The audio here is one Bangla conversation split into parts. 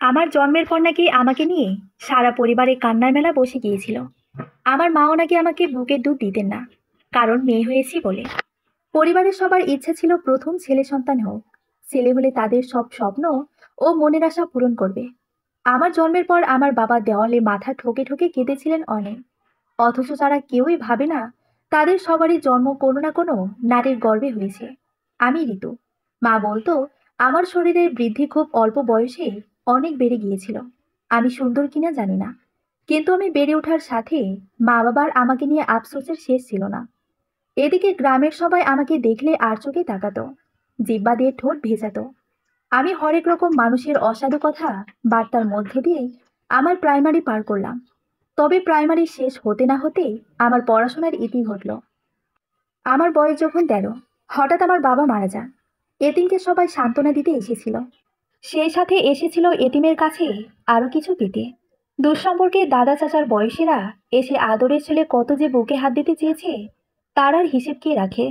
আমার জন্মের পর নাকি আমাকে নিয়ে সারা পরিবারের কান্নার মেলা বসে গিয়েছিল। আমার মাও নাকি আমাকে বুকের দুধ দিতেন না, কারণ মেয়ে হয়েছি বলে। পরিবারের সবার ইচ্ছা ছিল প্রথম ছেলে সন্তান হোক। ছেলে হলে তাদের সব স্বপ্ন ও মনের আশা পূরণ করবে। আমার জন্মের পর আমার বাবা দেওয়ালে মাথা ঠোকে ঠোকে কেঁদেছিলেন অনেক। অথচ তারা কেউই ভাবে না তাদের সবারই জন্ম কোনো না কোনো নারীর গর্ভে হয়েছে। আমি ঋতু। মা বলতো আমার শরীরের বৃদ্ধি খুব অল্প বয়সে অনেক বেড়ে গিয়েছিল। আমি সুন্দর কিনা জানি না, কিন্তু আমি বেড়ে ওঠার সাথে মা বাবার আমাকে নিয়ে আফসোসের শেষ ছিল না। এদিকে গ্রামের সবাই আমাকে দেখলে আর চোখে তাকাতো, জিব্বা দিয়ে ঠোঁট ভেজাতো। আমি হরেক রকম মানুষের অসাধু কথা বার্তার মধ্যে দিয়েই আমার প্রাইমারি পার করলাম। তবে প্রাইমারি শেষ হতে না হতেই আমার পড়াশোনার ইতি ঘটল। আমার বয়স যখন 13, হঠাৎ আমার বাবা মারা যান। এতিমকে সবাই সান্ত্বনা দিতে এসেছিল। সেই সাথে এসেছিল এতিমের কাছে আরো কিছু পেতে। দুঃসম্পর্কে দাদা চাচার বয়সীরা এসে আদরের ছেলে কত যে বুকে হাত দিতে চেয়েছে, তার আর হিসেব কে রাখে।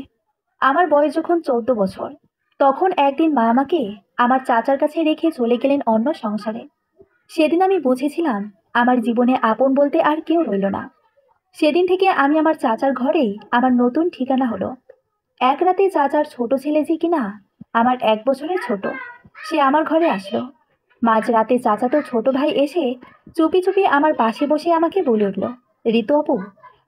আমার বয়স যখন 14 বছর, তখন একদিন মা আমাকে আমার চাচার কাছে রেখে চলে গেলেন অন্য সংসারে। সেদিন আমি বুঝেছিলাম আমার জীবনে আপন বলতে আর কেউ রইল না। সেদিন থেকে আমি আমার চাচার ঘরেই আমার নতুন ঠিকানা হলো। এক রাতে চাচার ছোট ছেলে যে কিনা আমার 1 বছরের ছোট, সে আমার ঘরে আসলো। মাঝরাতে চাচাতো ছোট ভাই এসে চুপি চুপি আমার পাশে বসে আমাকে বলে উঠল, ঋতু আপু,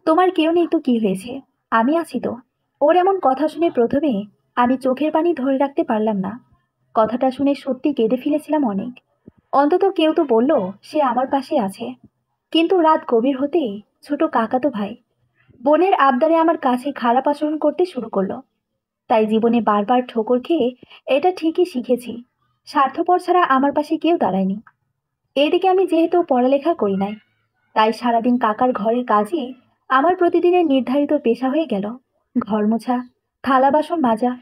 তোমার কেউ নেই তো কি হয়েছে, আমি আছি তো। ওর এমন কথা শুনে প্রথমে আমি চোখের পানি ধরে রাখতে পারলাম না। কথাটা শুনে সত্যি কেঁদে ফেলেছিলাম অনেক। অন্তত কেউ তো বলল সে আমার পাশে আছে। কিন্তু রাত গভীর হতেই ছোট কাকাতো ভাই বোনের আবদারে আমার কাছে খারাপ আচরণ করতে শুরু করলো। তাই জীবনে বারবার ঠোকর খেয়ে এটা ঠিকই শিখেছি, স্বার্থপর ছাড়া আমার পাশে কেউ দাঁড়ায়নি। এদিকে আমি যেহেতু পড়ালেখা করি নাই, তাই সারাদিন কাকার ঘরের কাজই আমার প্রতিদিনের নির্ধারিত পেশা হয়ে গেল। ঘর মোছা, থালা বাসন মাজা,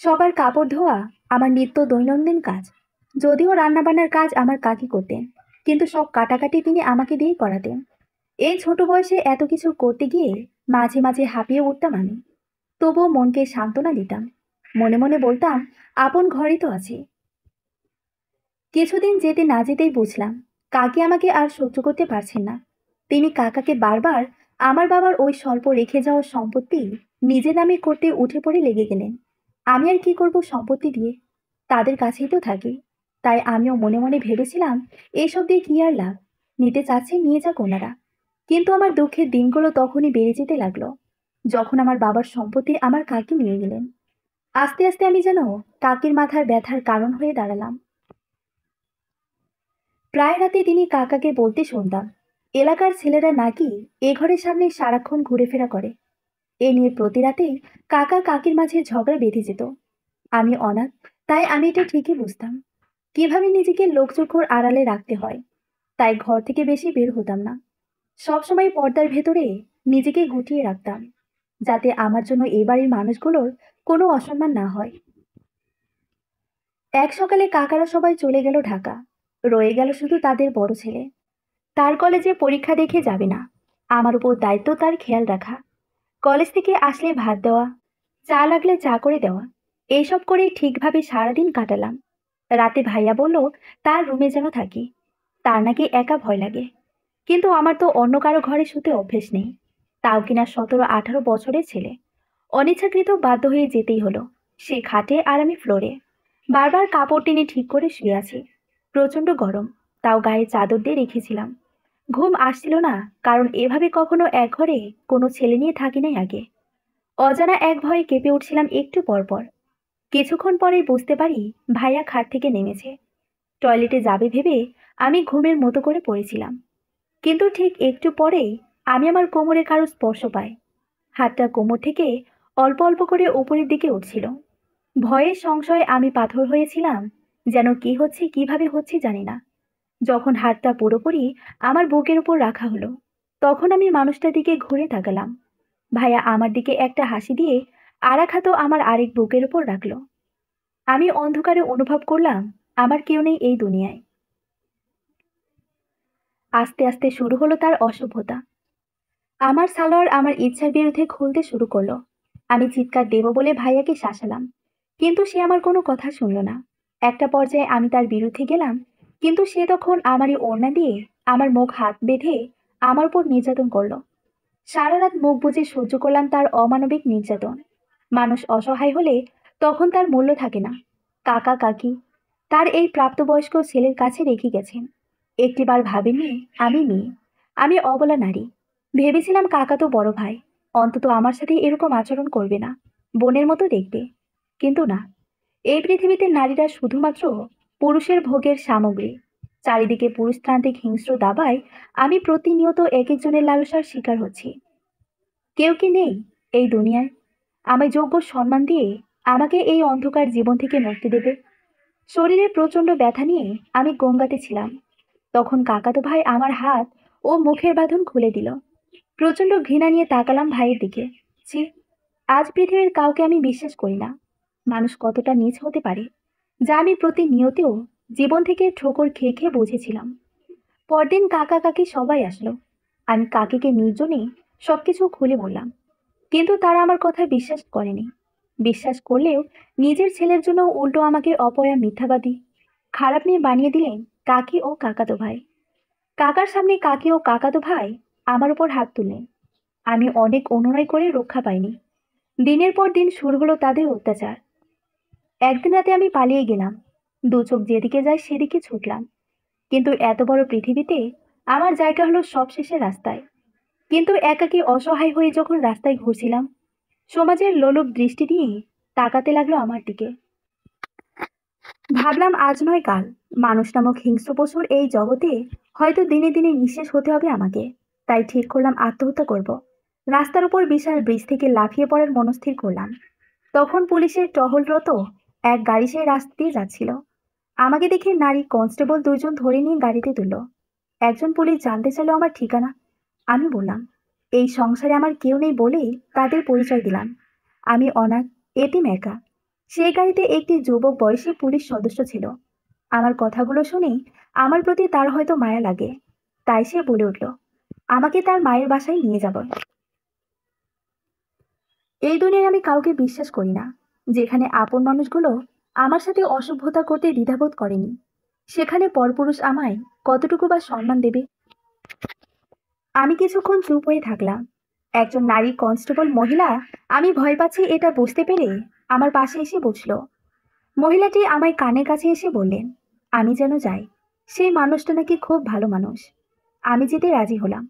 সবার কাপড় ধোয়া আমার নিত্য দৈনন্দিন কাজ। যদিও রান্নাবান্নার কাজ আমার কাকি করতেন, কিন্তু সব কাটাকাটি তিনি আমাকে দিয়েই করাতেন। এই ছোট বয়সে এত কিছু করতে গিয়ে মাঝে মাঝে হাঁপিয়ে উঠতাম আমি। তবুও মনকে সান্ত্বনা দিতাম। মনে মনে বলতাম, আপন ঘরই তো আছে। কিছুদিন যেতে না যেতেই বুঝলাম কাকি আমাকে আর সহ্য করতে পারছেন না। তিনি কাকাকে বারবার আমার বাবার ওই স্বল্প রেখে যাওয়া সম্পত্তি নিজের নামে করতে উঠে পড়ে লেগে গেলেন। আমি আর কি করব সম্পত্তি দিয়ে, তাদের কাছেই তো থাকি। তাই আমিও মনে মনে ভেবেছিলাম, এইসব দিয়ে কি আর লাভ, নিতে চাচ্ছে নিয়ে যাক ওনারা। কিন্তু আমার দুঃখের দিনগুলো তখনই বেড়ে যেতে লাগলো, যখন আমার বাবার সম্পত্তি আমার কাকি নিয়ে গেলেন। আস্তে আস্তে আমি যেন কাকির মাথার ব্যথার কারণ হয়ে দাঁড়ালাম। প্রায় রাতে তিনি কাকাকে বলতে শুনতাম, এলাকার ছেলেরা নাকি এ ঘরের সামনে সারাক্ষণ ঘুরেফেরা করে। এ নিয়ে প্রতি রাতেই কাকা কাকির মাঝে ঝগড়া বেঁধে যেত। আমি অনাথ, তাই আমি এটা ঠিকই বুঝতাম কিভাবে নিজেকে লোকচক্ষুর আড়ালে রাখতে হয়। তাই ঘর থেকে বেশি বের হতাম না। সবসময় পর্দার ভেতরে নিজেকে গুটিয়ে রাখতাম, যাতে আমার জন্য এ বাড়ির মানুষগুলোর কোনো অসম্মান না হয়। এক সকালে কাকারা সবাই চলে গেল ঢাকা। রয়ে গেল শুধু তাদের বড় ছেলে। তার কলেজে পরীক্ষা দেখে যাবে না। আমার উপর দায়িত্ব তার খেয়াল রাখা। কলেজ থেকে আসলে ভাত দেওয়া, চা লাগলে চা করে দেওয়া, এইসব করেই ঠিকভাবে সারাদিন কাটালাম। রাতে ভাইয়া বলল তার রুমে যেন থাকি, তার নাকি একা ভয় লাগে। কিন্তু আমার তো অন্য কারো ঘরে শুতে অভ্যেস নেই, তাও কিনা 17-18 বছরের ছেলে। অনিচ্ছাকৃত বাধ্য হয়ে যেতেই হলো। সে খাটে আর আমি ফ্লোরে। বারবার কাপড় টেনে ঠিক করে শুয়ে আছি। প্রচন্ড গরম, তাও গায়ে চাদর দিয়ে রেখেছিলাম। ঘুম আসছিল না, কারণ এভাবে কখনো এক ঘরে কোনো ছেলে নিয়ে থাকি নাই আগে। অজানা এক ভয়ে কেঁপে উঠছিলাম একটু পর পর। কিছুক্ষণ পরেই বুঝতে পারি ভাইয়া খাট থেকে নেমেছে। টয়লেটে যাবে ভেবে আমি ঘুমের মতো করে পড়েছিলাম। কিন্তু ঠিক একটু পরেই আমি আমার কোমরে কারো স্পর্শ পাই। হাতটা কোমর থেকে অল্প অল্প করে উপরের দিকে উঠছিল। ভয়ের সংশয়ে আমি পাথর হয়েছিলাম, যেন কি হচ্ছে কিভাবে হচ্ছে জানি না। যখন হাতটা পুরোপুরি আমার বুকের উপর রাখা হলো, তখন আমি মানুষটার দিকে ঘুরে তাকালাম। ভাইয়া আমার দিকে একটা হাসি দিয়ে আর এক হাতও আমার আরেক বুকের উপর রাখলো। আমি অন্ধকারে অনুভব করলাম আমার কেউ নেই এই দুনিয়ায়। আস্তে আস্তে শুরু হলো তার অসভ্যতা। আমার সালোয়ার আমার ইচ্ছার বিরুদ্ধে খুলতে শুরু করলো। আমি চিৎকার দেব বলে ভাইয়াকে শাসালাম, কিন্তু সে আমার কোনো কথা শুনল না। একটা পর্যায়ে আমি তার বিরুদ্ধে গেলাম, কিন্তু সে তখন আমারই ওড়না দিয়ে আমার মুখ হাত বেঁধে আমার উপর নির্যাতন করলো। সারা রাত মুখ বুজে সহ্য করলাম তার অমানবিক নির্যাতন। মানুষ অসহায় হলে তখন তার মূল্য থাকে না। কাকা কাকি তার এই প্রাপ্তবয়স্ক ছেলের কাছে রেখে গেছেন। একটিবার ভাবিনি আমি মেয়ে, আমি অবলা নারী। ভেবেছিলাম কাকা তো বড় ভাই, অন্তত আমার সাথে এরকম আচরণ করবে না, বোনের মতো দেখবে। কিন্তু না, এই পৃথিবীতে নারীরা শুধুমাত্র পুরুষের ভোগের সামগ্রী। চারিদিকে পুরুষতান্ত্রিক হিংস্র দাবায় আমি প্রতিনিয়ত এক একজনের লালসার শিকার হচ্ছি। কেউ কি নেই এই দুনিয়ায় আমায় যোগ্য সম্মান দিয়ে আমাকে এই অন্ধকার জীবন থেকে মুক্তি দেবে? শরীরে প্রচন্ড ব্যথা নিয়ে আমি গঙ্গাতে ছিলাম। তখন কাকাতো ভাই আমার হাত ও মুখের বাঁধন খুলে দিল। প্রচন্ড ঘৃণা নিয়ে তাকালাম ভাইয়ের দিকে। ছি, আজ পৃথিবীর কাউকে আমি বিশ্বাস করি না। মানুষ কতটা নীচ হতে পারে, যা আমি প্রতিনিয়তেও জীবন থেকে ঠোকর খেয়ে খেয়ে বুঝেছিলাম। পরদিন কাকা কাকি সবাই আসলো। আমি কাকিকে নির্জনে সবকিছু খুলে বললাম, কিন্তু তারা আমার কথা বিশ্বাস করেনি। বিশ্বাস করলেও নিজের ছেলের জন্য উল্টো আমাকে অপয়া মিথ্যাবাদী খারাপ নিয়ে বানিয়ে দিলেন কাকি ও কাকাতো ভাই। কাকার সামনে কাকি ও কাকাতো ভাই আমার উপর হাত তুললেন। আমি অনেক অনুনয় করে রক্ষা পাইনি। দিনের পর দিন শুরু হলো তাদের অত্যাচার। একদিন রাতে আমি পালিয়ে গেলাম। দু চোখ যেদিকে যায় সেদিকে ছুটলাম। কিন্তু এত বড় পৃথিবীতে আমার জায়গা হলো সবশেষে রাস্তায়। কিন্তু একাকী অসহায় হয়ে যখন রাস্তায় ঘুরছিলাম, সমাজের লোলুপ দৃষ্টি দিয়ে তাকাতে লাগলো আমার দিকে। ভাবলাম আজ নয় কাল মানুষ নামক হিংস্র পশুর এই জগতে হয়তো দিনে দিনে নিঃশেষ হতে হবে আমাকে। তাই ঠিক করলাম আত্মহত্যা করব। রাস্তার উপর বিশাল ব্রিজ থেকে লাফিয়ে পড়ার মনস্থির করলাম। তখন পুলিশের টহলরত এক গাড়ি সেই রাস্তা দিয়ে যাচ্ছিল। আমাকে দেখে নারী কনস্টেবল দুইজন ধরে নিয়ে গাড়িতে তুলল। একজন পুলিশ জানতে চাইলো আমার ঠিকানা। আমি বললাম এই সংসারে আমার কেউ নেই বলেই তাদের পরিচয় দিলাম। আমি অনাথ, এতিম, একা। সেই গাড়িতে একটি যুবক বয়সী পুলিশ সদস্য ছিল। আমার কথাগুলো শুনে আমার প্রতি তার হয়তো মায়া লাগে, তাই সে বলে উঠল আমাকে তার মায়ের বাসায় নিয়ে যাব। এই দুনিয়ায় আমি কাউকে বিশ্বাস করি না। যেখানে আপন মানুষগুলো আমার সাথে অসভ্যতা করতে দ্বিধাবোধ করেনি, সেখানে পরপুরুষ আমায় কতটুকু বা সম্মান দেবে? আমি কিছুক্ষণ চুপ হয়ে থাকলাম। একজন নারী কনস্টেবল মহিলা আমি ভয় পাচ্ছি এটা বুঝতে পেরে আমার পাশে এসে বসলো। মহিলাটি আমায় কানের কাছে এসে বললেন আমি যেন যাই। সেই মানুষটা নাকি খুব ভালো মানুষ। আমি যেতে রাজি হলাম।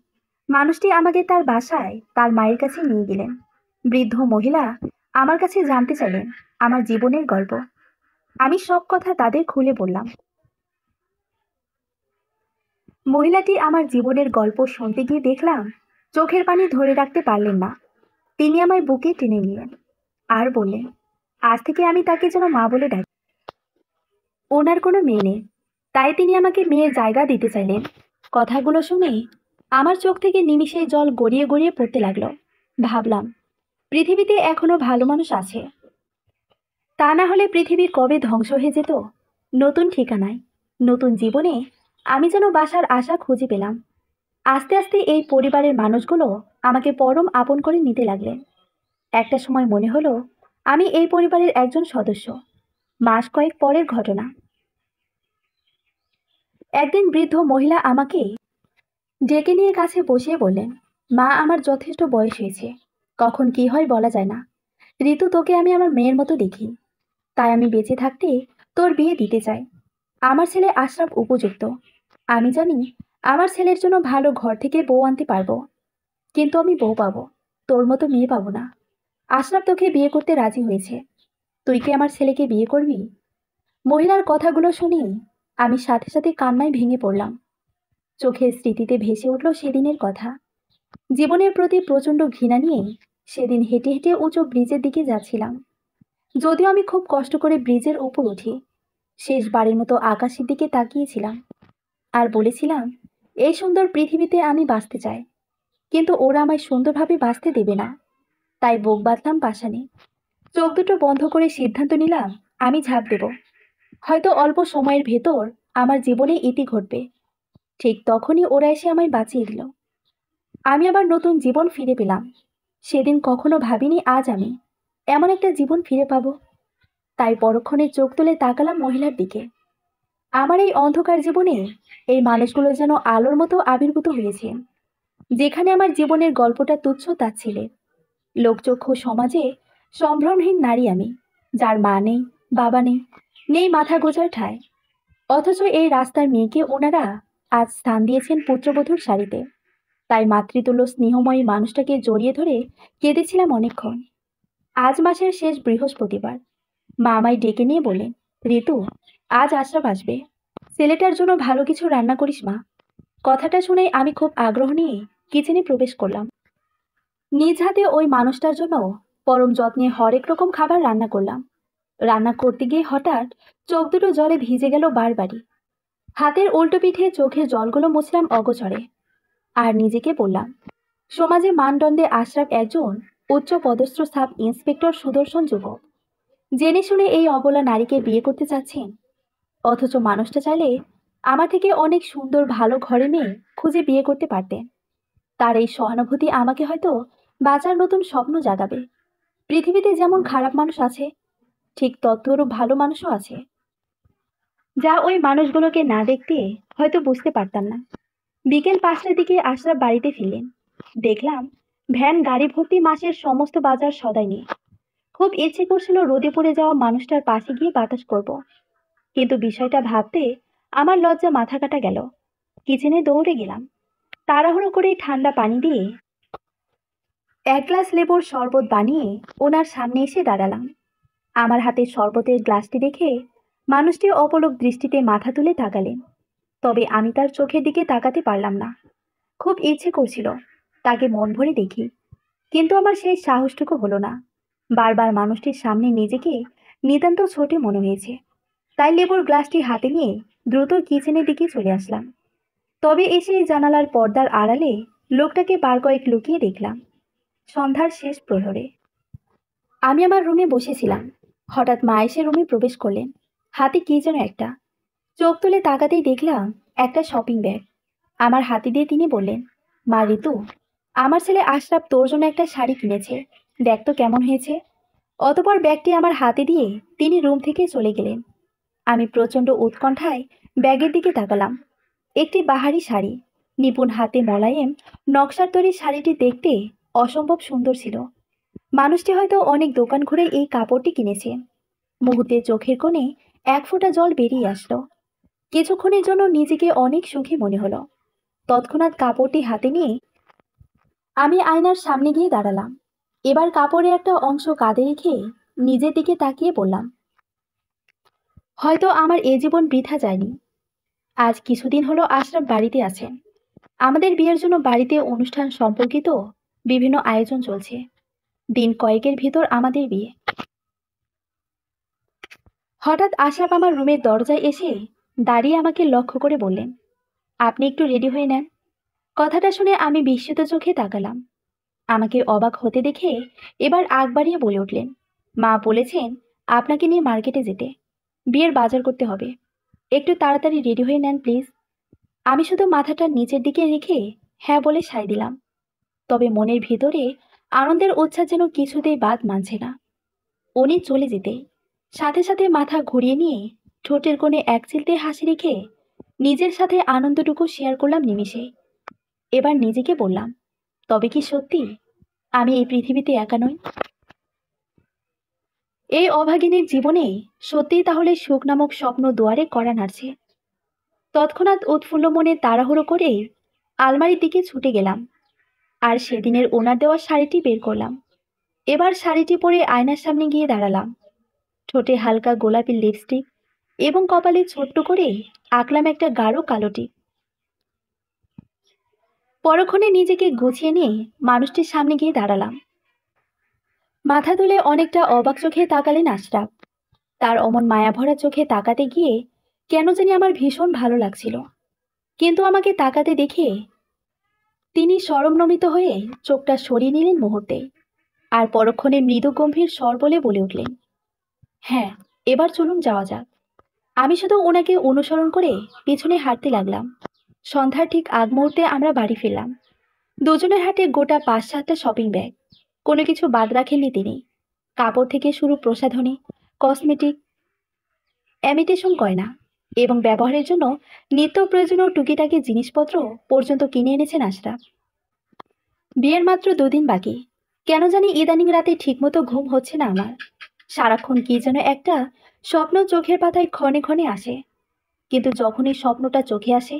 মানুষটি আমাকে তার বাসায় তার মায়ের কাছে নিয়ে গেলেন। বৃদ্ধ মহিলা আমার কাছে জানতে চাইলেন আমার জীবনের গল্প। আমি সব কথা তাদের খুলে বললাম। মহিলাটি আমার জীবনের গল্প শুনতে গিয়ে দেখলাম চোখের পানি ধরে রাখতে পারলেন না। তিনি আমায় বুকে টেনে নিলেন আর বললেন আজ থেকে আমি তাকে যেন মা বলে ডাকি। ওনার কোনো মেয়ে নেই, তাই তিনি আমাকে মেয়ের জায়গা দিতে চাইলেন। কথাগুলো শুনে আমার চোখ থেকে নিমিষে জল গড়িয়ে গড়িয়ে পড়তে লাগলো। ভাবলাম পৃথিবীতে এখনো ভালো মানুষ আছে। তা না হলে পৃথিবী কবে ধ্বংস হয়ে যেত। নতুন ঠিকানায়, নতুন জীবনে আমি যেন বাসার আশা খুঁজে পেলাম। আস্তে আস্তে এই পরিবারের মানুষগুলো আমাকে পরম আপন করে নিতে লাগলেন। একটা সময় মনে হলো আমি এই পরিবারের একজন সদস্য। মাস কয়েক পরের ঘটনা। একদিন বৃদ্ধ মহিলা আমাকে ডেকে নিয়ে কাছে বসিয়ে বললেন মা, আমার যথেষ্ট বয়স হয়েছে, কখন কি হয় বলা যায় না। ঋতু, তোকে আমি আমার মেয়ের মতো দেখি, তাই আমি বেঁচে থাকতে তোর বিয়ে দিতে চাই। আমার ছেলে আশরাফ উপযুক্ত। আমি জানি আমার ছেলের জন্য ভালো ঘর থেকে বউ আনতে পারবো, কিন্তু আমি বউ পাবো, তোর মতো মেয়ে পাবো না। আশরাফ তোকে বিয়ে করতে রাজি হয়েছে, তুই কি আমার ছেলেকে বিয়ে করবি? মহিলার কথাগুলো শুনে আমি সাথে সাথে কান্নায় ভেঙে পড়লাম। চোখের স্মৃতিতে ভেসে উঠল সেদিনের কথা। জীবনের প্রতি প্রচন্ড ঘৃণা নিয়ে সেদিন হেঁটে হেঁটে উঁচু ব্রিজের দিকে যাচ্ছিলাম। যদিও আমি খুব কষ্ট করে ব্রিজের উপর উঠি, শেষবারের মতো আকাশের দিকে তাকিয়েছিলাম আর বলেছিলাম এই সুন্দর পৃথিবীতে আমি বাঁচতে চাই, কিন্তু ওরা আমায় সুন্দরভাবে বাঁচতে দেবে না। তাই বুক বাঁধলাম পাষাণে। চোখ দুটো বন্ধ করে সিদ্ধান্ত নিলাম আমি ঝাঁপ দেব। হয়তো অল্প সময়ের ভেতর আমার জীবনে ইতি ঘটবে। ঠিক তখনই ওরা এসে আমায় বাঁচিয়ে দিল। আমি আবার নতুন জীবন ফিরে পেলাম। সেদিন কখনো ভাবিনি আজ আমি এমন একটা জীবন ফিরে পাবো। তাই পরক্ষণে চোখ তুলে তাকালাম মহিলার দিকে। আমার এই অন্ধকার জীবনে এই মানুষগুলো যেন আলোর মতো আবির্ভূত হয়েছে, যেখানে আমার জীবনের গল্পটা তুচ্ছ তাচ্ছিল্যের। লোকচক্ষু সমাজে সম্ভ্রমহীন নারী আমি, যার মা নেই, বাবা নেই, নেই মাথা গোজার ঠাঁই। অথচ এই রাস্তার মেয়েকে ওনারা আজ স্থান দিয়েছেন পুত্রবধূর সারিতে। তাই মাতৃতুল্য স্নেহময়ী মানুষটাকে জড়িয়ে ধরে কেঁদেছিলাম অনেকক্ষণ। আজ মাসের শেষ বৃহস্পতিবার। মা আমায় ডেকে নিয়ে বললেন, ঋতু, আজ আশরাফ আসবে, ছেলেটার জন্য ভালো কিছু রান্না করিস মা। কথাটা শুনে আমি খুব আগ্রহ নিয়ে কিচেনে প্রবেশ করলাম। নিজ হাতে ওই মানুষটার জন্য পরম যত্নে হরেক রকম খাবার রান্না করলাম। রান্না করতে গিয়ে হঠাৎ চোখ দুটো জলে ভিজে গেল বারবারই। হাতের উল্টো পিঠে চোখের জলগুলো মুছলাম অগোচরে। আর নিজেকে বললাম, সমাজে মানদণ্ডে আশরাফ একজন উচ্চ পদস্থ সাব ইন্সপেক্টর সুদর্শন যুবক, জেনে শুনে এই অবলা নারীকে বিয়ে করতে চাচ্ছেন। অথচ মানুষটা চাইলে আমার থেকে অনেক সুন্দর ভালো ঘরে মেয়ে খুঁজে বিয়ে করতে পারতেন। তার এই সহানুভূতি আমাকে হয়তো বাঁচার নতুন স্বপ্ন জাগাবে। পৃথিবীতে যেমন খারাপ মানুষ আছে, ঠিক তদ্রূপ ভালো মানুষও আছে, যা ওই মানুষগুলোকে না দেখতে হয়তো বুঝতে পারতাম না। বিকেল 5টার দিকে আশরাফ বাড়িতে ফিরলেন। দেখলাম ভ্যান গাড়ি ভর্তি মাসের সমস্ত বাজার সদাই নিয়ে। খুব ইচ্ছে করছিল রোদে পড়ে যাওয়া মানুষটার পাশে গিয়ে বাতাস করব, কিন্তু বিষয়টা ভাবতে আমার লজ্জা মাথা কাটা গেল। কিচেনে দৌড়ে গেলাম। তাড়াহুড়ো করে ঠান্ডা পানি দিয়ে 1 গ্লাস লেবুর শরবত বানিয়ে ওনার সামনে এসে দাঁড়ালাম। আমার হাতে শরবতের গ্লাসটি দেখে মানুষটি অপলক দৃষ্টিতে মাথা তুলে তাকালেন। তবে আমি তার চোখের দিকে তাকাতে পারলাম না। খুব ইচ্ছে করছিল তাকে মন ভরে দেখি, কিন্তু আমার সেই সাহসটুকু হলো না। বারবার মানুষটির সামনে নিজেকে নিতান্ত ছোটে মনে হয়েছে। তাই লেবুর গ্লাসটি হাতে নিয়ে দ্রুত কিচেনের দিকে চলে আসলাম। তবে এসে জানালার পর্দার আড়ালে লোকটাকে বার কয়েক লুকিয়ে দেখলাম। সন্ধ্যার শেষ প্রহরে আমি আমার রুমে বসেছিলাম। হঠাৎ মা এসে রুমে প্রবেশ করলেন, হাতে কি যেন একটা। চোখ তুলে তাকাতেই দেখলাম একটা শপিং ব্যাগ। আমার হাতে দিয়ে তিনি বললেন, মা ঋতু, আমার ছেলে আশরাফ তোর জন্য একটা শাড়ি কিনেছে, দেখ তো কেমন হয়েছে। অতপর ব্যাগটি আমার হাতে দিয়ে তিনি রুম থেকে চলে গেলেন। আমি প্রচণ্ড উৎকণ্ঠায় ব্যাগের দিকে তাকালাম। একটি বাহারি শাড়ি, নিপুণ হাতে মোলায়েম নকশার তৈরি। শাড়িটি দেখতে অসম্ভব সুন্দর ছিল। মানুষটি হয়তো অনেক দোকান ঘুরে এই কাপড়টি কিনেছে। মুহূর্তে চোখের কোণে 1 ফোঁটা জল বেরিয়ে আসলো। কিছুক্ষণের জন্য নিজেকে অনেক সুখী মনে হলো। তৎক্ষণাৎ কাপড়টি হাতে নিয়ে আমি আয়নার সামনে গিয়ে দাঁড়ালাম। এবার কাপড়ের একটা অংশ কাঁধে রেখে নিজের দিকে তাকিয়ে বললাম, হয়তো আমার এ জীবন বৃথা যায়নি। আজ কিছুদিন হলো আশরাফ বাড়িতে আছেন। আমাদের বিয়ের জন্য বাড়িতে অনুষ্ঠান সম্পর্কিত বিভিন্ন আয়োজন চলছে। দিন কয়েকের ভিতর আমাদের বিয়ে। হঠাৎ আশরাফ আমার রুমের দরজায় এসে দাঁড়িয়ে আমাকে লক্ষ্য করে বললেন, আপনি একটু রেডি হয়ে নেন। কথাটা শুনে আমি বিস্মিত চোখে তাকালাম। আমাকে অবাক হতে দেখে এবার আগ বাড়িয়ে বলে উঠলেন, মা বলেছেন আপনাকে নিয়ে মার্কেটে যেতে, বিয়ের বাজার করতে হবে। একটু তাড়াতাড়ি রেডি হয়ে নেন প্লিজ। আমি শুধু মাথাটা নিচের দিকে রেখে হ্যাঁ বলে সায় দিলাম। তবে মনের ভিতরে আনন্দের উচ্ছ্বাস যেন কিছুতেই বাদ মানছে না। উনি চলে যেতে সাথে সাথে মাথা ঘুরিয়ে নিয়ে ঠোঁটের কোণে এক চিলতে হাসি রেখে নিজের সাথে আনন্দটুকু শেয়ার করলাম নিমিষে। এবার নিজেকে বললাম, তবে কি সত্যি আমি এই পৃথিবীতে একা নই? এই অভাগিনীর জীবনে সত্যিই তাহলে সুখ নামক স্বপ্ন দুয়ারে কড়া নাড়ছে। তৎক্ষণাৎ উৎফুল্ল মনে তাড়াহুড়ো করে আলমারির দিকে ছুটে গেলাম আর সেদিনের ওনার দেওয়া শাড়িটি বের করলাম। এবার শাড়িটি পরে আয়নার সামনে গিয়ে দাঁড়ালাম। ঠোঁটে হালকা গোলাপি লিপস্টিক এবং কপালে ছোট্ট করে আঁকলাম একটা গাঢ় কালো টিপ। পরক্ষণে নিজেকে গুছিয়ে নিয়ে মানুষটির সামনে গিয়ে দাঁড়ালাম। মাথা তুলে অনেকটা অবাক চোখে তাকালেন আশরাফ। তার অমন মায়াভরা চোখে তাকাতে গিয়ে কেন জানি আমার ভীষণ ভালো লাগছিল। কিন্তু আমাকে তাকাতে দেখে তিনি শরমনমিত হয়ে চোখটা সরিয়ে নিলেন মুহূর্তে। আর পরক্ষণে মৃদু গম্ভীর স্বর বলে উঠলেন, হ্যাঁ, এবার চলুন যাওয়া যাক। আমি শুধু ওনাকে অনুসরণ করে পিছনে হাঁটতে লাগলাম। সন্ধ্যার ঠিক আগ মুহূর্তে আমরা বাড়ি ফিরলাম। দুজনের হাতে গোটা 5-7টা শপিং ব্যাগ। কোনো কিছু বাদ রাখেননি তিনি। কাপড় থেকে শুরু প্রসাধনী, কসমেটিক, অ্যামিটেশন গয়না, এবং ব্যবহারের জন্য নিত্য প্রয়োজনীয় টুকিটাকি জিনিসপত্র পর্যন্ত কিনে এনেছেন আশরাফ। বিয়ের মাত্র 2 দিন বাকি, কেন জানি ইদানিং রাতে ঠিকমতো ঘুম হচ্ছে না আমার। সারাক্ষণ কি যেন একটা স্বপ্ন চোখের পাতায় ক্ষণে ক্ষণে আসে, কিন্তু যখনই স্বপ্নটা চোখে আসে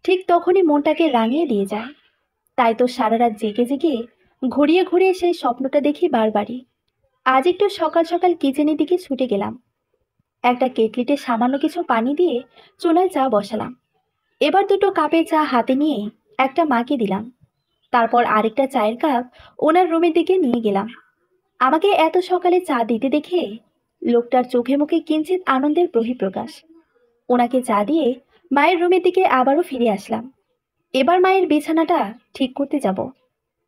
ঠিক তখনই মনটাকে রাঙিয়ে দিয়ে যায়। তাই তো সারা রাত জেগে জেগে ঘুরিয়ে ঘুরিয়ে সেই স্বপ্নটা দেখি বারবারই। আজ একটু সকাল সকাল কিচেনের দিকে ছুটে গেলাম, একটা কেটলিতে সামান্য কিছু পানি দিয়ে চুলায় চা বসালাম। এবার দুটো কাপে চা হাতে নিয়ে একটা মাকে দিলাম, তারপর আরেকটা চায়ের কাপ ওনার রুমের দিকে নিয়ে গেলাম। আমাকে এত সকালে চা দিতে দেখে লোকটার চোখে মুখে কিঞ্চিত আনন্দের বহিঃপ্রকাশ। ওনাকে চা দিয়ে মায়ের রুমের দিকে আবারও ফিরে আসলাম। এবার মায়ের বিছানাটা ঠিক করতে যাব।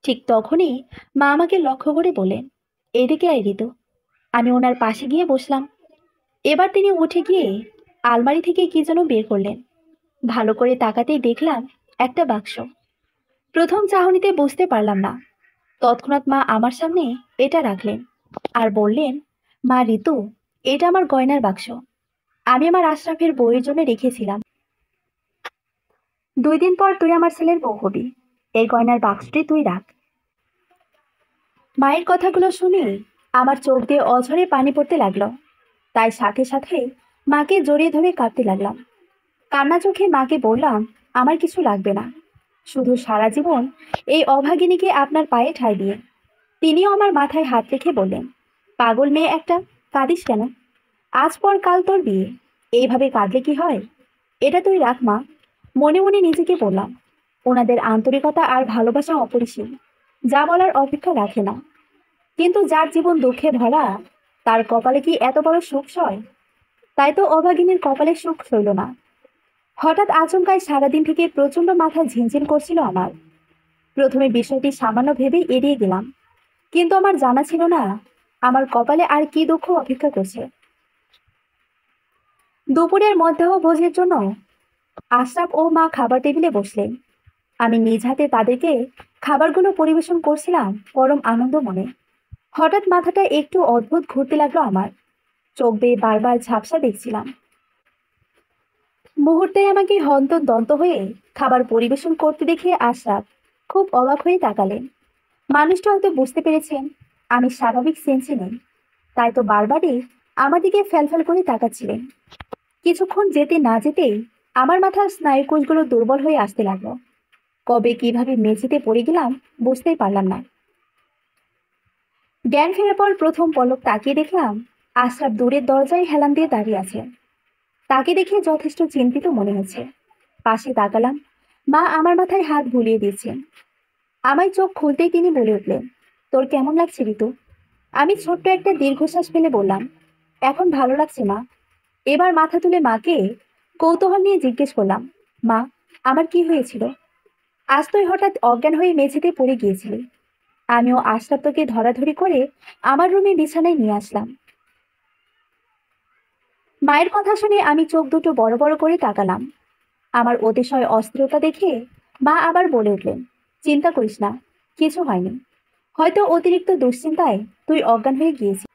ঠিক তখনই মা আমাকে লক্ষ্য করে বললেন, এদিকে আয় ঋতু। আমি ওনার পাশে গিয়ে বসলাম। এবার তিনি উঠে গিয়ে আলমারি থেকে কি যেন বের করলেন। ভালো করে তাকাতেই দেখলাম একটা বাক্স। প্রথম চাহনিতে বুঝতে পারলাম না, তৎক্ষণাৎ মা আমার সামনে এটা রাখলেন আর বললেন, মা ঋতু, এটা আমার গয়নার বাক্স। আমি আমার আশরাফের বউয়ের জন্য রেখেছিলাম। 2 দিন পর তুই আমার ছেলের বউ হবি। এই গয়নার বাক্সটি তুই রাখ। মায়ের কথাগুলো শুনে আমার চোখ দিয়ে অঝরে পানি পড়তে লাগলো। তাই সাথে সাথে মাকে জড়িয়ে ধরে কাঁদতে লাগলাম। কান্না চোখে মাকে বললাম, আমার কিছু লাগবে না, শুধু সারা জীবন এই অভাগিনীকে আপনার পায়ে ঠাঁই দিয়ে। তিনিও আমার মাথায় হাত রেখে বললেন, পাগল মেয়ে একটা, কাঁদিস কেন? আজ পর কাল তোর বিয়ে, এইভাবে কাঁদলে কি হয়? এটা তুই রাখ মা। মনে মনে নিজেকে বললাম, ওনাদের আন্তরিকতা আর ভালোবাসা অপরিসীম, যা বলার অপেক্ষা রাখে না। কিন্তু যার জীবন দুঃখে ভরা, তার কপালে কি এত বড় সুখ সয়? তাই তো অভাগিনীর কপালে সুখ সইল না। হঠাৎ আচমকায় সারাদিন থেকে প্রচন্ড মাথা ঝিনঝিন করছিল আমার। প্রথমে বিষয়টি সামান্য ভেবে এড়িয়ে গেলাম, কিন্তু আমার জানা ছিল না আমার কপালে আর কি দুঃখ অপেক্ষা করছে। দুপুরের মধ্যাহ্নভোজের জন্য আশরাফ ও মা খাবার টেবিলে বসলেন। আমি নিজ হাতে তাদেরকে খাবারগুলো পরিবেশন করছিলাম পরম আনন্দ মনে। হঠাৎ মাথাটা একটু অদ্ভুত ঘুরতে লাগলো আমার, চোখ বেয়ে বারবার ঝাপসা দেখছিলাম। মুহূর্তে আমাকে হন্তদন্ত হয়ে খাবার পরিবেশন করতে দেখে আশরাফ খুব অবাক হয়ে তাকালেন। মানুষটা হয়তো বুঝতে পেরেছেন আমি স্বাভাবিক সেন্সে নেই, তাই তো বারবারই আমার দিকে ফ্যালফ্যাল করে তাকাচ্ছিলেন। কিছুক্ষণ যেতে না যেতেই আমার মাথার স্নায়ুকোষগুলো দুর্বল হয়ে আসতে লাগলো। কবে কিভাবে মেঝেতে পড়ে গেলাম বুঝতেই পারলাম না। জ্ঞান ফেরার পর প্রথম পলক তাকিয়ে দেখলাম আশরাফ দূরের দরজায় হেলান দিয়ে দাঁড়িয়ে আছে। তাকে দেখে যথেষ্ট চিন্তিত মনে হচ্ছে। পাশে তাকালাম, মা আমার মাথায় হাত বুলিয়ে দিয়েছেন। আমায় চোখ খুলতেই তিনি বলে উঠলেন, তোর কেমন লাগছে ঋতু? আমি ছোট্ট একটা দীর্ঘশ্বাস ফেলে বললাম, এখন ভালো লাগছে মা। এবার মাথা তুলে মাকে কৌতূহল নিয়ে জিজ্ঞেস করলাম, মা, আমার কি হয়েছিল? আজ তুই হঠাৎ অজ্ঞান হয়ে মেঝেতে পড়ে গিয়েছিলি। আমিও আশরাফ তোকে ধরাধরি করে আমার রুমে বিছানায় নিয়ে আসলাম। মায়ের কথা শুনে আমি চোখ দুটো বড় বড় করে তাকালাম। আমার অতিশয় অস্থিরতা দেখে মা আবার বলে উঠলেন, চিন্তা করিস না, কিছু হয়নি। হয়তো অতিরিক্ত দুশ্চিন্তায় তুই অজ্ঞান হয়ে গিয়েছিস।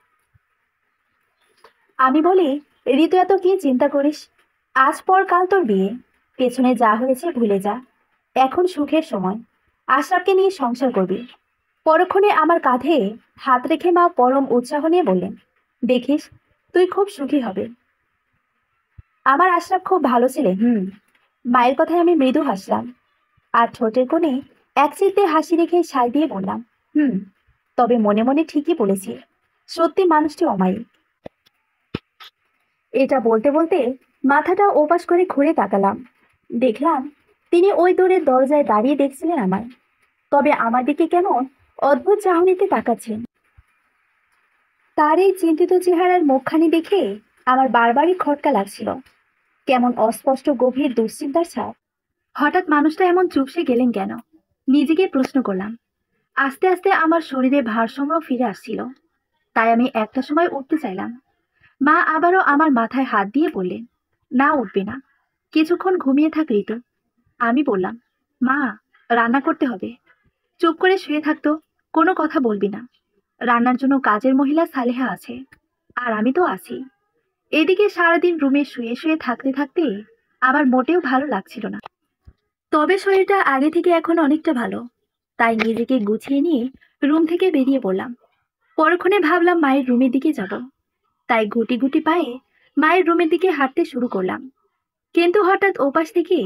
আমি বলি, ঋতু এত কি চিন্তা করিস? আজ পর কাল তোর বিয়ে, পেছনে যা হয়েছে ভুলে যা। এখন সুখের সময়, আশরাফকে নিয়ে সংসার করবি। পরক্ষণে আমার কাঁধে হাত রেখে মা পরম উৎসাহ নিয়ে বললেন, দেখিস তুই খুব সুখী হবে। আমার আশরাফ খুব ভালো ছেলে। মায়ের কথায় আমি মৃদু হাসলাম আর ঠোঁটের কোণে এক চিলতে হাসি রেখে সায় দিয়ে বললাম, হুম, তবে মনে মনে ঠিকই বলেছি, সত্যি মানুষটি অমায়িক। এটা বলতে বলতে মাথাটা ওপাশ করে ঘুরে তাকালাম। দেখলাম তিনি ওই দূরের দরজায় দাঁড়িয়ে দেখছিলেন আমায়, তবে আমার দিকে কেমন অদ্ভুত চাহনিতে তাকাচ্ছেন। তার এই চিন্তিত চেহারার মুখখানি দেখে আমার বারবারই খটকা লাগছিল, কেমন অস্পষ্ট গভীর দুশ্চিন্তার ছাপ। হঠাৎ মানুষটা এমন চুপসে গেলেন কেন, নিজেকে প্রশ্ন করলাম। আস্তে আস্তে আমার শরীরে ভারসাম্য ফিরে আসছিল, তাই আমি একটা সময় উঠতে চাইলাম। মা আবারও আমার মাথায় হাত দিয়ে বললেন, না, উঠবে না, কিছুক্ষণ ঘুমিয়ে থাক ঋতু। আমি বললাম, মা, রান্না করতে হবে। চুপ করে শুয়ে থাকতো, কোনো কথা বলবি না। রান্নার জন্য কাজের মহিলা সালেহা আছে, আর আমি তো আছি। এদিকে সারাদিন রুমে শুয়ে শুয়ে থাকতে থাকতে আমার মোটেও ভালো লাগছিল না। তবে শরীরটা আগে থেকে এখন অনেকটা ভালো। তাই নিজেকে গুছিয়ে নিয়ে রুম থেকে বেরিয়ে পড়লাম। পরক্ষণে ভাবলাম মায়ের রুমের দিকে যাব। তাই গুটি গুটি পায়ে মায়ের রুমের দিকে হাঁটতে শুরু করলাম। কিন্তু হঠাৎ ওপাশ থেকে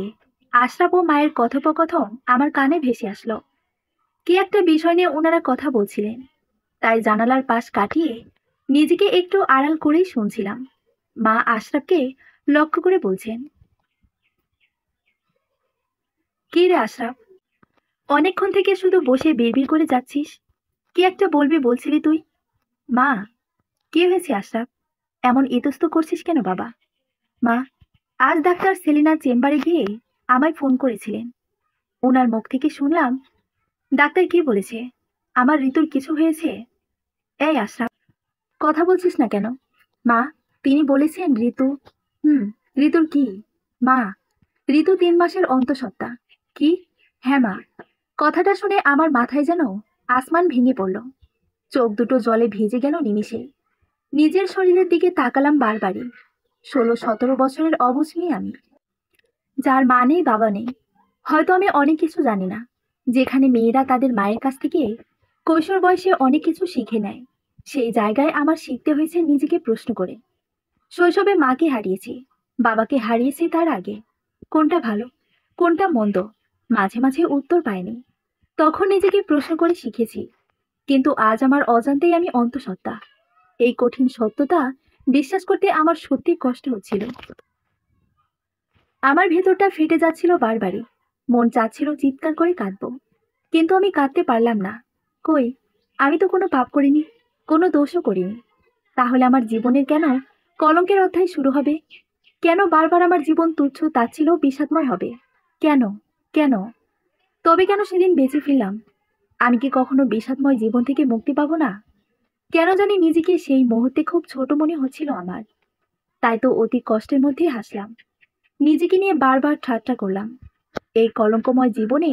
আশরাফ ও মায়ের কথোপকথন আমার কানে ভেসে আসলো। কি একটা বিষয় নিয়ে ওনারা কথা বলছিলেন। তাই জানালার পাশ কাটিয়ে নিজেকে একটু আড়াল করেই শুনছিলাম। মা আশরাফকে লক্ষ্য করে বলছেন, কি রে আশরাফ, অনেকক্ষণ থেকে শুধু বসে বিড়বিড় করে যাচ্ছিস? কি একটা বলবি বলছিলি তুই? মা, কি হয়েছে আশরাফ, এমন ইতস্ত করছিস কেন বাবা? মা, আজ ডাক্তার সেলিনা চেম্বারে গিয়ে আমায় ফোন করেছিলেন। ওনার মুখ থেকে শুনলাম ডাক্তার কি বলেছে, আমার ঋতুর কিছু হয়েছে? এই আশরাফ, কথা বলছিস না কেন? মা, তিনি বলেছেন ঋতু। হুম, ঋতুর কি? মা, ঋতু 3 মাসের অন্তঃসত্ত্বা। কি? হ্যাঁ মা। কথাটা শুনে আমার মাথায় যেন আসমান ভেঙে পড়ল। চোখ দুটো জলে ভিজে গেল নিমিষে। নিজের শরীরের দিকে তাকালাম বারবারই। 16-17 বছরের অবুঝ মেয়ে আমি, যার মা নেই বাবা নেই। হয়তো আমি অনেক কিছু জানি না, যেখানে মেয়েরা তাদের মায়ের কাছ থেকে কৈশোর বয়সে অনেক কিছু শিখে নেয়। সেই জায়গায় আমার শিখতে হয়েছে নিজেকে প্রশ্ন করে। শৈশবে মাকে হারিয়েছি, বাবাকে হারিয়েছি তার আগে। কোনটা ভালো, কোনটা মন্দ, মাঝে মাঝে উত্তর পাইনি। তখন নিজেকে প্রশ্ন করে শিখেছি। কিন্তু আজ আমার অজান্তেই আমি অন্তঃসত্ত্বা। এই কঠিন সত্যতা বিশ্বাস করতে আমার সত্যি কষ্ট হচ্ছিল। আমার ভেতরটা ফেটে যাচ্ছিল বারবারই। মন চাচ্ছিল চিৎকার করে কাঁদবো, কিন্তু আমি কাঁদতে পারলাম না। কই, আমি তো কোনো পাপ করিনি, কোনো দোষও করিনি। তাহলে আমার জীবনের কেন কলঙ্কের অধ্যায় শুরু হবে? কেন বারবার আমার জীবন তুচ্ছ তাচ্ছিল্য বিষাদময় হবে? কেন? কেন? তবে কেন সেদিন বেঁচে ফিরলাম? আমি কি কখনো বিষাদময় জীবন থেকে মুক্তি পাবো না? কেন জানি নিজেকে সেই মুহূর্তে খুব ছোট মনে হচ্ছিল আমার। তাই তো অতি কষ্টের মধ্যেই হাসলাম। নিজেকে নিয়ে বারবার ঠাট্টা করলাম। এই কলঙ্কময় জীবনে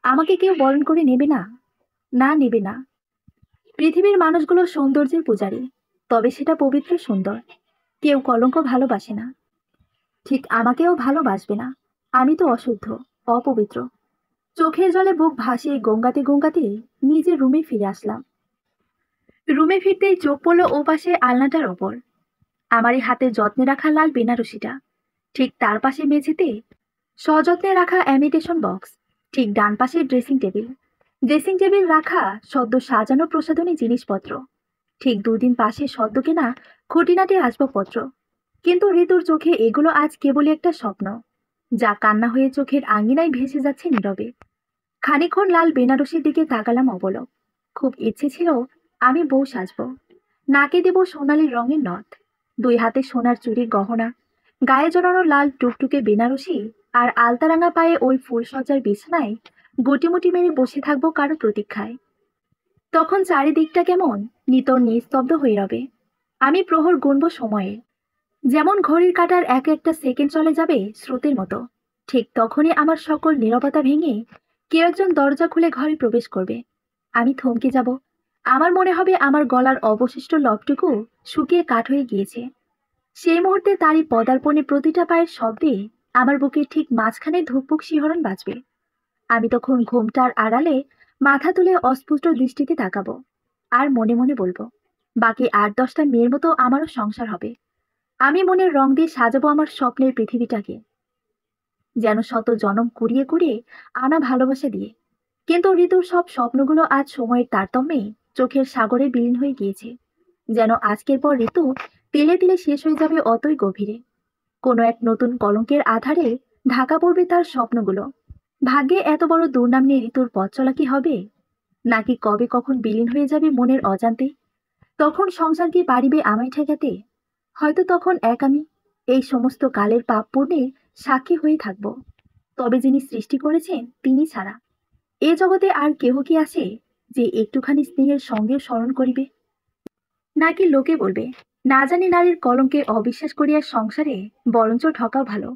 আমাকে কেউ বরণ করে নেবে না। না, নেবে না। পৃথিবীর মানুষগুলো সৌন্দর্যের পূজারী, তবে সেটা পবিত্র সুন্দর। কেউ কলঙ্ক ভালোবাসে না, ঠিক আমাকেও ভালোবাসবে না। আমি তো অশুদ্ধ, অপবিত্র। চোখের জলে বুক ভাসিয়ে গঙ্গাতে গঙ্গাতে নিজের রুমে ফিরে আসলাম। রুমে ফিরতেই চোখ পড়ল ও পাশে আলনাটার ওপর, আমারই হাতে যত্নে রাখা লাল বেনারসিটা। ঠিক তার পাশে মেঝেতে সযত্নে রাখা অ্যামিটেশন বক্স। ঠিক ডান পাশে ড্রেসিং টেবিল। ড্রেসিং টেবিল রাখা সদ্য সাজানো প্রসাধনী জিনিসপত্র। ঠিক 2 দিন পাশে সদ্য কেনা খুঁটিনাটি আসবাবপত্র। কিন্তু ঋতুর চোখে এগুলো আজ কেবলই একটা স্বপ্ন, যা কান্না হয়ে চোখের আঙিনায় ভেসে যাচ্ছে নীরবে। খানিকক্ষণ লাল বেনারসির দিকে তাকালাম অবলক। খুব ইচ্ছে ছিল আমি বউ সাজবো। নাকে দেব সোনালি রঙের নথ, 2 হাতে সোনার চুড়ির গহনা, গায়ে জড়ানো লাল টুকটুকে বেনারসি, আর আলতারাঙা পায়ে ওই ফুলসজ্জার বিছানায় গুটিমুটি মেরে বসে থাকবো কারো প্রতীক্ষায়। তখন চারিদিকটা কেমন নিতর নিস্তব্ধ হয়ে রবে। আমি প্রহর গুনব সময়ে, যেমন ঘড়ির কাঁটার এক একটা সেকেন্ড চলে যাবে স্রোতের মতো। ঠিক তখনই আমার সকল নীরবতা ভেঙে কেউ একজন দরজা খুলে ঘরে প্রবেশ করবে। আমি থমকে যাব। আমার মনে হবে আমার গলার অবশিষ্ট লবটুকু শুকিয়ে কাঠ হয়ে গিয়েছে। সেই মুহূর্তে তারই পদার্পণে প্রতিটা পায়ের শব্দে আমার বুকের ঠিক মাঝখানে ধুকপুক শিহরণ বাজবে। আমি তখন ঘোমটার আড়ালে মাথা তুলে অস্ফুট দৃষ্টিতে তাকাবো, আর মনে মনে বলবো, বাকি 8-10টা মেয়ের মতো আমারও সংসার হবে। আমি মনের রং দিয়ে সাজাবো আমার স্বপ্নের পৃথিবীটাকে, যেন শত জনম কুড়িয়ে কুড়িয়ে আনা ভালোবাসা দিয়ে। কিন্তু ঋতুর সব স্বপ্নগুলো আজ সময়ের তারতম্যে চোখের সাগরে বিলীন হয়ে গিয়েছে। যেন আজকের পর ঋতু তিলে তিলে শেষ হয়ে যাবে অতই গভীরে। কোনো এক নতুন কলঙ্কের আধারে ঢাকা পড়বে তার স্বপ্নগুলো। ভাগ্যে এত বড় দুর্নাম নিয়ে ঋতুর পথ চলা কি হবে? নাকি কবে কখন বিলীন হয়ে যাবে মনের অজান্তে? তখন সংসার কি পারিবে আমায় ঠেকাতে? হয়তো তখন এক আমি এই সমস্ত কালের পাপ পুণ্যের সাক্ষী হয়ে থাকব। তবে যিনি সৃষ্টি করেছেন তিনি ছাড়া এ জগতে আর কেহ কি আছে যে একটুখানি স্নেহের সঙ্গে স্মরণ করিবে? নাকি লোকে বলবে, না জানি নারীর কলঙ্কে অবিশ্বাস করিয়া সংসারে বরঞ্চ ঠকাও ভালো।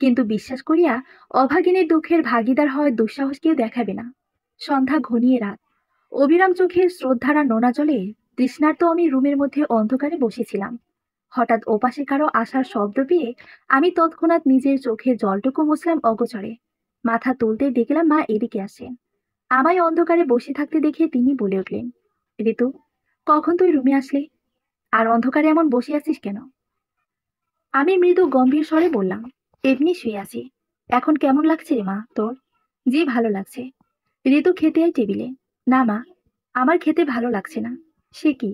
কিন্তু বিশ্বাস করিয়া অভাগিনীর দুঃখের ভাগিদার হওয়ার দুঃসাহস কেউ দেখাবে না। সন্ধ্যা ঘনিয়ে রাত, অবিরাম চোখের শ্রদ্ধারা নোনা জলে তৃষ্ণার্ত আমি রুমের মধ্যে অন্ধকারে বসেছিলাম। হঠাৎ ওপাশে কারো আসার শব্দ পেয়ে আমি তৎক্ষণাৎ নিজের চোখের জলটুকু মুছলাম অগোচরে। মাথা তুলতে দেখলাম মা এদিকে আসেন। আমায় অন্ধকারে বসে থাকতে দেখে তিনি বলে উঠলেন, ঋতু, কখন তুই রুমে আসলি? আর অন্ধকারে এমন বসে আছিস কেন? আমি মৃদু গম্ভীর স্বরে বললাম, এমনি শুয়ে আছি। এখন কেমন লাগছে রে মা তোর? জি, ভালো লাগছে। ঋতু, খেতে আয় টেবিলে। না মা, আমার খেতে ভালো লাগছে না। সে কি,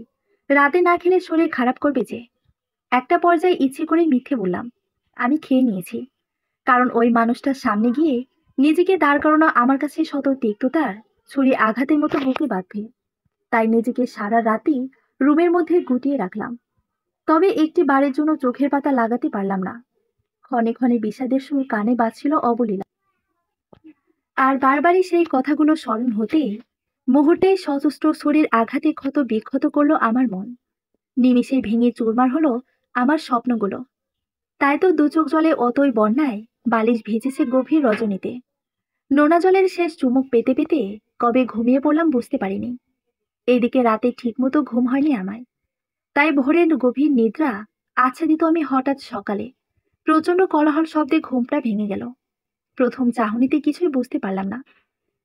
রাতে না খেলে শরীর খারাপ করবে যে। একটা পর্যায়ে ইচ্ছে করে মিথ্যে বললাম, আমি খেয়ে নিয়েছি। কারণ ওই মানুষটার সামনে গিয়ে নিজেকে দাঁড় করানো আমার কাছে শত তিক্ততার ছুরি আঘাতের মতো বুকে বাঁধবে। তাই নিজেকে সারা রাতই রুমের মধ্যে গুটিয়ে রাখলাম। তবে একটি বারের জন্য চোখের পাতা লাগাতে পারলাম না। ক্ষণে ক্ষণে বিষাদের সুর কানে বাজছিল অবলীলা। আর বারবারই সেই কথাগুলো স্মরণ হতেই মুহূর্তেই সশস্ত্র শরীর আঘাতে ক্ষত বিক্ষত করলো আমার মন। নিমিষে ভেঙে চুরমার হলো আমার স্বপ্নগুলো। তাই তো দু চোখ জলে অতই বন্যায় বালিশ ভিজেছে গভীর রজনীতে। নোনা জলের শেষ চুমুক পেতে পেতে কবে ঘুমিয়ে পড়লাম বুঝতে পারিনি। এইদিকে রাতে ঠিকমতো ঘুম হয়নি আমায়। তাই ভোরের গভীর নিদ্রা আচ্ছাদিত আমি হঠাৎ সকালে প্রচন্ড কোলাহল শব্দে ঘুমটা ভেঙে গেল। প্রথম চাহনিতে কিছুই বুঝতে পারলাম না।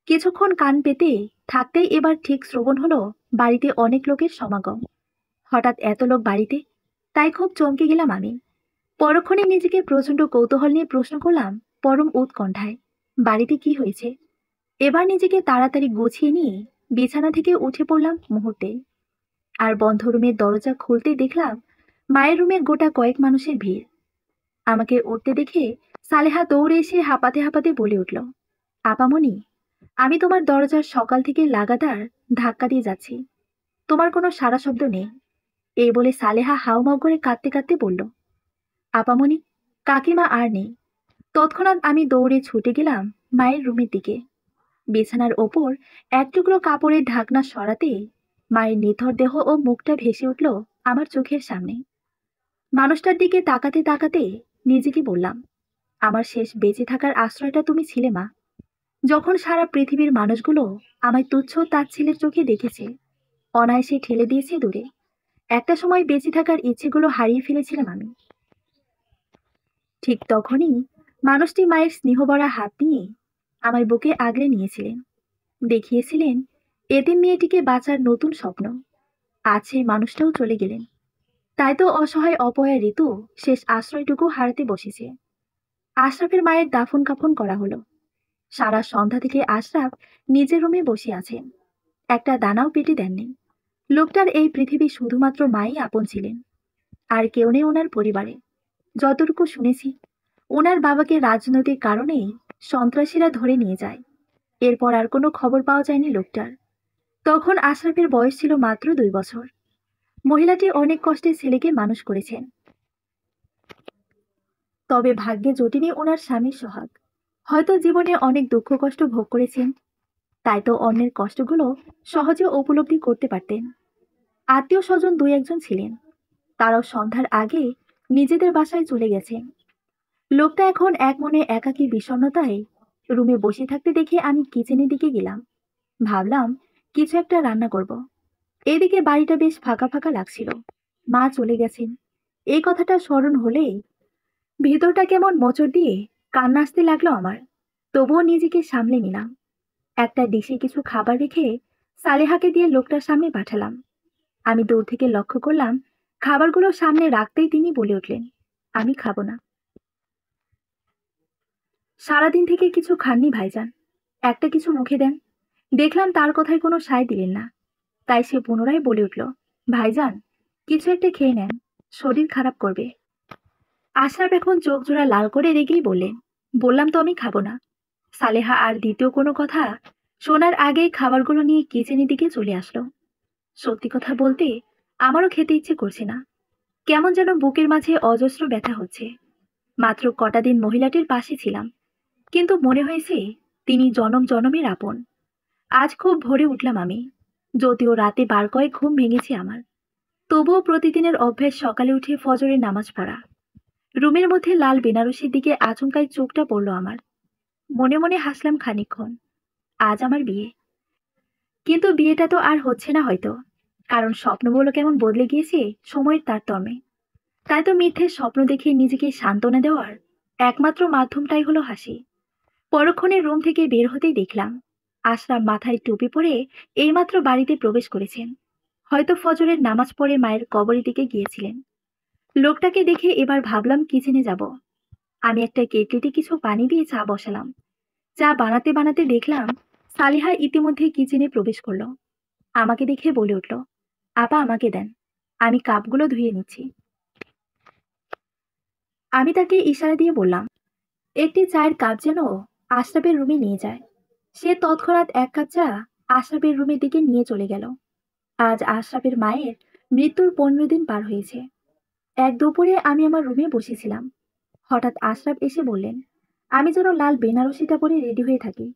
কিছুক্ষণ কান পেতে থাকতেই এবার ঠিক শ্রবণ হলো বাড়িতে অনেক লোকের সমাগম। হঠাৎ এত লোক বাড়িতে, তাই খুব চমকে গেলাম আমি। পরক্ষণে নিজেকে প্রচন্ড কৌতূহল নিয়ে প্রশ্ন করলাম পরম উৎকণ্ঠায়, বাড়িতে কি হয়েছে? এবার নিজেকে তাড়াতাড়ি গুছিয়ে নিয়ে বিছানা থেকে উঠে পড়লাম মুহূর্তে। আর বন্ধ রুমের দরজা খুলতে দেখলাম মায়ের রুমে গোটা কয়েক মানুষের ভিড়। আমাকে উঠতে দেখে সালেহা দৌড়ে এসে হাঁপাতে হাঁপাতে বলে উঠল, আপামনি, আমি তোমার দরজার সকাল থেকে লাগাতার ধাক্কা দিয়ে যাচ্ছি, তোমার কোনো সাড়া শব্দ নেই। এই বলে সালেহা হাউমাউ করে কাঁদতে কাঁদতে বলল, আপামনি, কাকিমা আর নেই। তৎক্ষণাৎ আমি দৌড়ে ছুটে গেলাম মায়ের রুমের দিকে। বিছানার ওপর এক টুকরো কাপড়ের ঢাকনা সরাতে মায়ের নিথর দেহ ও মুখটা ভেসে উঠল আমার চোখের সামনে। মানুষটার দিকে তাকাতে তাকাতে নিজেকে বললাম, আমার শেষ বেঁচে থাকার আশ্রয়টা তুমি ছিলে মা। যখন সারা পৃথিবীর মানুষগুলো আমায় তুচ্ছ তাচ্ছিল্যের চোখে দেখেছে, অনায়াসে ঠেলে দিয়েছে দূরে, একটা সময় বেঁচে থাকার ইচ্ছেগুলো হারিয়ে ফেলেছিলাম আমি। ঠিক তখনই মানুষটি মায়ের স্নেহভরা হাত নিয়ে আমার বুকে আগলে নিয়েছিলেন, দেখিয়েছিলেন এতিম মেয়েটিকে বাঁচার নতুন স্বপ্ন। আজ সেই মানুষটাও চলে গেলেন। তাই তো অসহায় অপয়া ঋতু শেষ আশ্রয়টুকু হারাতে বসেছে। আশরাফের মায়ের দাফন কাফন করা হলো। সারা সন্ধ্যা থেকে আশরাফ নিজের রুমে বসে আছেন, একটা দানাও পেটে দেননি। লোকটার এই পৃথিবী শুধুমাত্র মাই আপন ছিলেন, আর কেউ নেই ওনার পরিবারে। যতটুকু শুনেছি, ওনার বাবাকে রাজনৈতিক কারণেই সন্ত্রাসীরা ধরে নিয়ে যায়। এরপর আর কোনো খবর পাওয়া যায়নি লোকটার। তখন আশরাফের বয়স ছিল মাত্র 2 বছর। মহিলাটি অনেক কষ্টে ছেলেকে মানুষ করেছেন। তবে ভাগ্যে জোটেনি ওনার স্বামীর সোহাগ। হয়তো জীবনে অনেক দুঃখ কষ্ট ভোগ করেছেন, তাই তো অন্যের কষ্টগুলো সহজে উপলব্ধি করতে পারতেন। আত্মীয় স্বজন 2-1জন ছিলেন, তারাও সন্ধ্যার আগে নিজেদের বাসায় চলে গেছেন। লোকটা এখন এক মনে একাকী বিষণ্ণতায় রুমে বসে থাকতে দেখে আমি কিচেনের দিকে গেলাম। ভাবলাম কিছু একটা রান্না করব। এদিকে বাড়িটা বেশ ফাঁকা ফাঁকা লাগছিল। মা চলে গেছেন এই কথাটা স্মরণ হলেই ভেতরটা কেমন মোচড় দিয়ে কান্না আসতে লাগলো আমার। তবুও নিজেকে সামলে নিলাম। একটা ডিশে কিছু খাবার রেখে সালেহাকে দিয়ে লোকটার সামনে পাঠালাম। আমি দূর থেকে লক্ষ্য করলাম খাবারগুলো সামনে রাখতেই তিনি বলে উঠলেন, আমি খাবো না। সারাদিন থেকে কিছু খাননি ভাইজান, একটা কিছু মুখে দেন। দেখলাম তার কথায় কোনো সায় দিলেন না, তাই সে পুনরায় বলে উঠল, ভাইজান, কিছু একটা খেয়ে নেন, শরীর খারাপ করবে। আশরাফ এখন চোখ জোড়া লাল করে রেগেই বললেন, বললাম তো আমি খাবো না। সালেহা আর দ্বিতীয় কোনো কথা শোনার আগেই খাবারগুলো নিয়ে কিচেনের দিকে চলে আসলো। সত্যি কথা বলতে আমারও খেতে ইচ্ছে করছে না। কেমন যেন বুকের মাঝে অজস্র ব্যথা হচ্ছে। মাত্র কটা দিন মহিলাটির পাশে ছিলাম, কিন্তু মনে হয়েছে তিনি জনম জনমের আপন। আজ খুব ভোরে উঠলাম আমি, যদিও রাতে বার কয়েক ঘুম ভেঙেছে আমার। তবুও প্রতিদিনের অভ্যাস সকালে উঠে ফজরের নামাজ পড়া। রুমের মধ্যে লাল বেনারসির দিকে আচমকাই চোখটা পড়ল আমার। মনে মনে হাসলাম খানিকক্ষণ। আজ আমার বিয়ে। কিন্তু বিয়েটা তো আর হচ্ছে না হয়তো, কারণ স্বপ্নগুলো কেমন বদলে গিয়েছে সময়ের তারতম্যে। তাই তো মিথ্যে স্বপ্ন দেখে নিজেকে সান্ত্বনা দেওয়ার একমাত্র মাধ্যমটাই হলো হাসি। পরক্ষণে রুম থেকে বের হতেই দেখলাম আশরাফ মাথায় টুপি পরে এইমাত্র বাড়িতে প্রবেশ করেছেন। হয়তো ফজরের নামাজ পড়ে মায়ের কবরের দিকে গিয়েছিলেন। লোকটাকে দেখে এবার ভাবলাম কিচেনে যাব। আমি একটা কেটলিতে কিছু পানি দিয়ে চা বসালাম। চা বানাতে বানাতে দেখলাম সালিহা ইতিমধ্যে কিচেনে প্রবেশ করলো। আমাকে দেখে বলে উঠল, আপা আমাকে দেন, আমি কাপগুলো ধুয়ে নিচ্ছি। আমি তাকে ইশারা দিয়ে বললাম, একটি চায়ের কাপ যেন আশরাফের রুমে নিয়ে যায়। সে তৎক্ষণাৎ এক কাপ চা আশরাফের রুমের দিকে নিয়ে চলে গেল। আজ আশরাফের মায়ের মৃত্যুর 15 দিন পার হয়েছে। এক দুপুরে আমি আমার রুমে বসেছিলাম। হঠাৎ আশরাফ এসে বললেন আমি যেন লাল বেনারসিটা পরে রেডি হয়ে থাকি।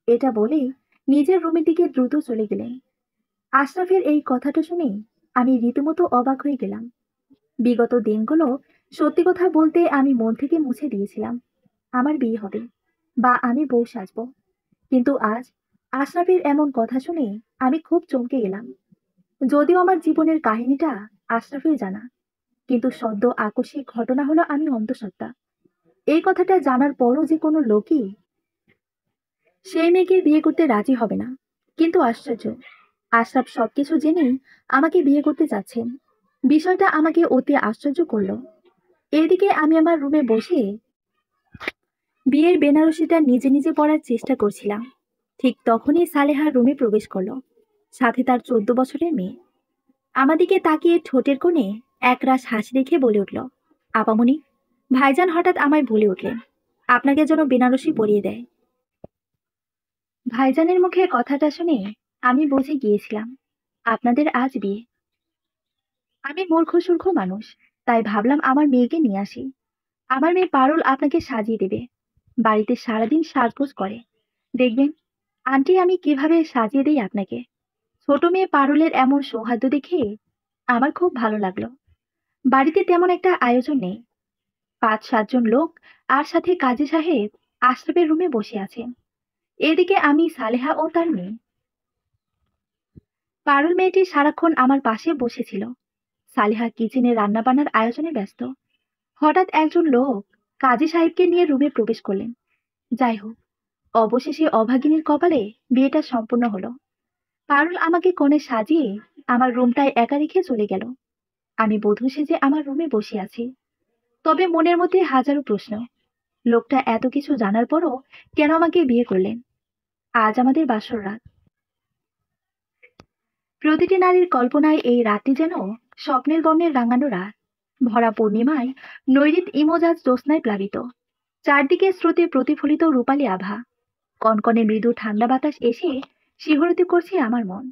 এটা বলেই নিজের রুমের দিকে দ্রুত চলে গেলেন। আশরাফের এই কথাটা শুনেই আমি রীতিমতো অবাক হয়ে গেলাম। বিগত দিনগুলো সত্যি কথা বলতে আমি মন থেকে মুছে দিয়েছিলাম আমার বিয়ে হবে বা আমি বউ সাজবো। কিন্তু আজ আশরাফের এমন কথা শুনে আমি খুব চমকে গেলাম। যদিও আমার জীবনের কাহিনীটা আশরাফের জানা, কিন্তু সদ্য আকস্মিক ঘটনা হলো আমি অন্তঃসত্ত্বা। এই কথাটা জানার পরও যে কোনো লোকই সেই মেয়েকে বিয়ে করতে রাজি হবে না। কিন্তু আশ্চর্য, আশরাফ সবকিছু জেনেই আমাকে বিয়ে করতে চাচ্ছেন। বিষয়টা আমাকে অতি আশ্চর্য করলো। এদিকে আমি আমার রুমে বসে বিয়ের বেনারসিটা নিজে নিজে পড়ার চেষ্টা করছিলাম। ঠিক তখনই সালেহা রুমে প্রবেশ করলো, সাথে তার 14 বছরের মেয়ে। আমাদিকে তাকিয়ে ঠোঁটের কোণে একরাশ হাসি রেখে বলে উঠল, আপামনি, ভাইজান হঠাৎ আমায় বলে উঠলেন আপনাকে যেন বেনারসি পরিয়ে দেয়। ভাইজানের মুখে কথাটা শুনে আমি বুঝে গিয়েছিলাম আপনাদের আজ বিয়ে। আমি মূর্খ সূর্খ মানুষ, তাই ভাবলাম আমার মেয়েকে নিয়ে আসি। আমার মেয়ে পারুল আপনাকে সাজিয়ে দেবে। বাড়িতে সারাদিন সাজগোজ করে, দেখবেন আন্টি আমি কিভাবে সাজিয়ে দেই আপনাকে। ছোট মেয়ে পারুলের এমন সৌহার্দ্য দেখে আমার খুব ভালো লাগলো। বাড়িতে তেমন একটা আয়োজন নেই, 5-7 জন লোক আর সাথে কাজী সাহেব আশরাফের রুমে বসে আছেন। এদিকে আমি সালেহা ও তার মেয়ে। পারুল মেয়েটি সারাক্ষণ আমার পাশে বসেছিল। সালেহা কিচেনে রান্নাবান্নার আয়োজনে ব্যস্ত। হঠাৎ একজন লোক কাজী সাহেবকে নিয়ে রুমে প্রবেশ করলেন। যাই হোক, অবশেষে অভাগিনীর কপালে বিয়েটা সম্পূর্ণ হলো। পারুল আমাকে কোণে সাজিয়ে আমার রুমটায় একা রেখে চলে গেল। আমি বধূ সেজে আমার রুমে বসে আছি, তবে মনের মধ্যে হাজারো প্রশ্ন। লোকটা এত কিছু জানার পরও কেন আমাকে বিয়ে করলেন? আজ আমাদের বাসর রাত। প্রতিটি নারীর কল্পনায় এই রাতটি যেন স্বপ্নের বর্ণের রাঙানো রাত। ভরা পূর্ণিমায় নৈরিত ইমোজাজ জ্যোৎস্নায় প্লাবিত। চারদিকে স্রোতে প্রতিফলিত রূপালী আভা। কনকনে মৃদু ঠান্ডা বাতাস এসে শিহরিত করছে আমার মন।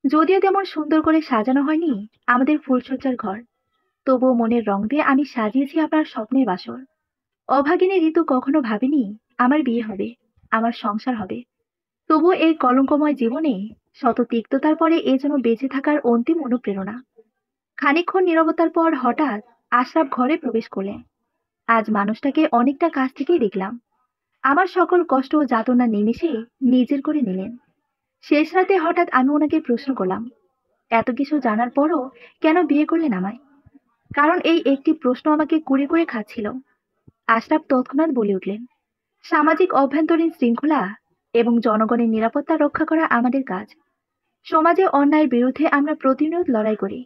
যদিও তেমন সুন্দর করে সাজানো হয়নি আমাদের ফুলসজ্জার ঘর, তবুও মনের রং দিয়ে আমি সাজিয়েছি আপনার স্বপ্নের বাসর। অভাগিনী ঋতু কখনো ভাবিনি আমার বিয়ে হবে, আমার সংসার হবে। তবুও এই কলঙ্কময় জীবনে শত তিক্ততার পরে এ যেন বেঁচে থাকার অন্তিম অনুপ্রেরণা। খানিকক্ষণ নীরবতার পর হঠাৎ আশরাফ ঘরে প্রবেশ করলেন। আজ মানুষটাকে অনেকটা কাছ থেকেই দেখলাম। আমার সকল কষ্ট ও যাতনা নিমেষে নিজের করে নিলেন। শেষ রাতে হঠাৎ আমি ওনাকে প্রশ্ন করলাম, এত কিছু জানার পরও কেন বিয়ে করলেন আমায়? কারণ এই একটি প্রশ্ন আমাকে কুড়ে কুড়ে খাচ্ছিল। আশরাফ তৎক্ষণাৎ বলে উঠলেন, সামাজিক অভ্যন্তরীণ শৃঙ্খলা এবং জনগণের নিরাপত্তা রক্ষা করা আমাদের কাজ। সমাজে অন্যায়ের বিরুদ্ধে আমরা প্রতিনিয়ত লড়াই করি।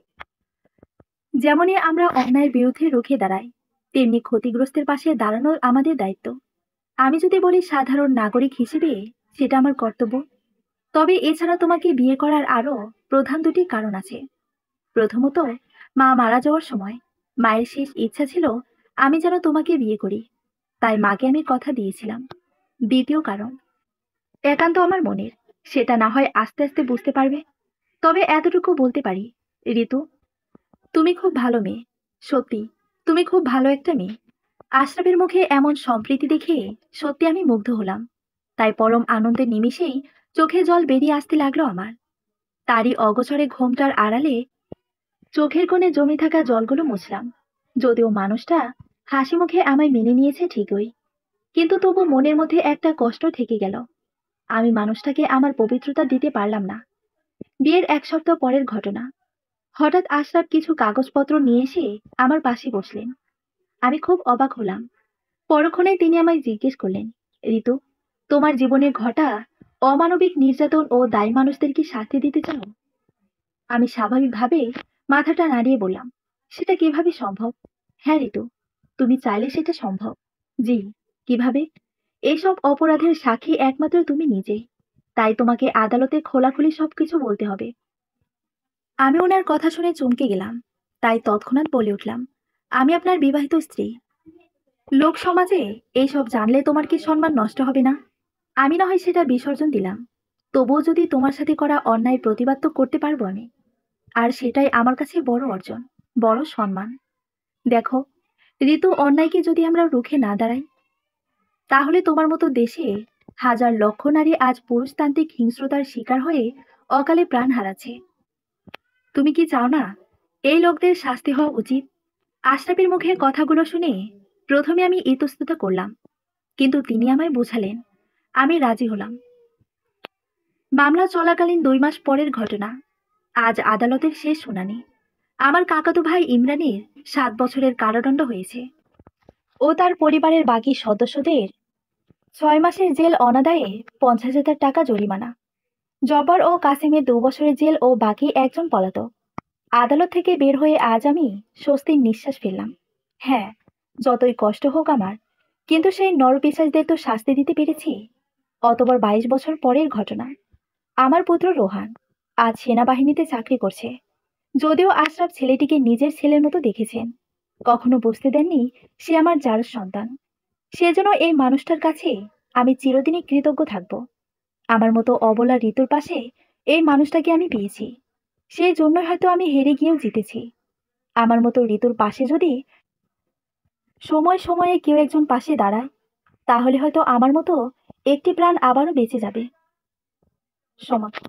যেমনই আমরা অন্যায়ের বিরুদ্ধে রুখে দাঁড়াই, তেমনি ক্ষতিগ্রস্তের পাশে দাঁড়ানোর আমাদের দায়িত্ব। আমি যদি বলি সাধারণ নাগরিক হিসেবে, সেটা আমার কর্তব্য। তবে এছাড়া তোমাকে বিয়ে করার আরো প্রধান দুটি কারণ আছে। প্রথমত, মা মারা যাওয়ার সময় মায়ের শেষ ইচ্ছা ছিল আমি যেন তোমাকে বিয়ে করি, তাই মাকে আমি কথা দিয়েছিলাম। দ্বিতীয় কারণ একান্ত আমার মনের, সেটা না হয় আস্তে আস্তে বুঝতে পারবে। তবে এতটুকু বলতে পারি, ঋতু, তুমি খুব ভালো মেয়ে। সত্যি, তুমি খুব ভালো একটা মেয়ে। আশরাফের মুখে এমন সম্প্রীতি দেখে সত্যি আমি মুগ্ধ হলাম। তাই পরম আনন্দের নিমিষেই চোখে জল বেরিয়ে আসতে লাগলো আমার। তারই অগোচরে ঘোমটার আড়ালে চোখের কোণে জমে থাকা জলগুলো মুছলাম। যদিও মানুষটা হাসি মুখে আমায় মেনে নিয়েছে ঠিকই, কিন্তু তবু মনের মধ্যে একটা কষ্ট থেকে গেল। আমি মানুষটাকে আমার পবিত্রতা দিতে পারলাম না। বিয়ের 1 সপ্তাহ পরের ঘটনা। হঠাৎ আশরাফ কিছু কাগজপত্র নিয়ে এসে আমার পাশে বসলেন। আমি খুব অবাক হলাম। পরক্ষণেই তিনি আমায় জিজ্ঞেস করলেন, ঋতু, তোমার জীবনে ঘটা অমানবিক নির্যাতন ও দায়ী মানুষদের কি শাস্তি দিতে চাও? আমি স্বাভাবিকভাবে মাথাটা নাড়িয়ে বললাম, সেটা কিভাবে সম্ভব? হ্যাঁ ঋতু, তুমি চাইলে সেটা সম্ভব। জি। কিভাবে? এসব অপরাধের সাক্ষী একমাত্র তুমি নিজে। তাই তোমাকে আদালতে খোলাখুলি সবকিছু বলতে হবে। আমি ওনার কথা শুনে চমকে গেলাম। তাই তৎক্ষণাৎ বলে উঠলাম, আমি আপনার বিবাহিত স্ত্রী। লোক সমাজে এইসব জানলে তোমার কি সম্মান নষ্ট হবে না? আমি না হয় সেটা বিসর্জন দিলাম, তবুও যদি তোমার সাথে করা অন্যায় প্রতিবাদ তো করতে পারবো আমি। আর সেটাই আমার কাছে বড় অর্জন, বড় সম্মান। দেখো, ঋতু, অন্যায়কে যদি আমরা রুখে না দাঁড়াই, তাহলে তোমার মতো দেশে হাজার লক্ষ নারী আজ পুরুষতান্ত্রিক হিংস্রতার শিকার হয়ে অকালে প্রাণ হারাচ্ছে। তুমি কি চাও না এই লোকদের শাস্তি হওয়া উচিত? আশরাফের মুখে কথাগুলো শুনে প্রথমে আমি ইতস্তত করলাম, কিন্তু তিনি আমায় বোঝালেন। আমি রাজি হলাম। মামলা চলাকালীন 2 মাস পরের ঘটনা। আজ আদালতের শেষ শুনানি। আমার কাকাতো ভাই ইমরানের 7 বছরের কারাদণ্ড হয়েছে। ও তার পরিবারের বাকি সদস্যদের 6 মাসের জেল অনাদায়ে 50,000 টাকা জরিমানা। জব্বার ও কাসিমের 2 বছরের জেল ও বাকি একজন পলাতক। আদালত থেকে বের হয়ে আজ আমি স্বস্তির নিঃশ্বাস ফেললাম। হ্যাঁ, যতই কষ্ট হোক আমার, কিন্তু সেই নরপিশাচদের তো শাস্তি দিতে পেরেছি। অতবার 22 বছর পরের ঘটনা। আমার পুত্র রোহান আজ সেনাবাহিনীতে চাকরি করছে। যদিও আশরাফ ছেলেটিকে নিজের ছেলের মতো দেখেছেন, কখনো বুঝতে দেননি সে আমার যার সন্তান। সেজন্য এই মানুষটার কাছে আমি চিরদিনই কৃতজ্ঞ থাকব। আমার মতো অবলা ঋতুর পাশে এই মানুষটাকে আমি পেয়েছি। সেই জন্যই হয়তো আমি হেরে গিয়েও জিতেছি। আমার মতো ঋতুর পাশে যদি সময় সময়ে কেউ একজন পাশে দাঁড়ায়, তাহলে হয়তো আমার মতো একটি প্রাণ আবারও বেঁচে যাবে। সমাপ্ত।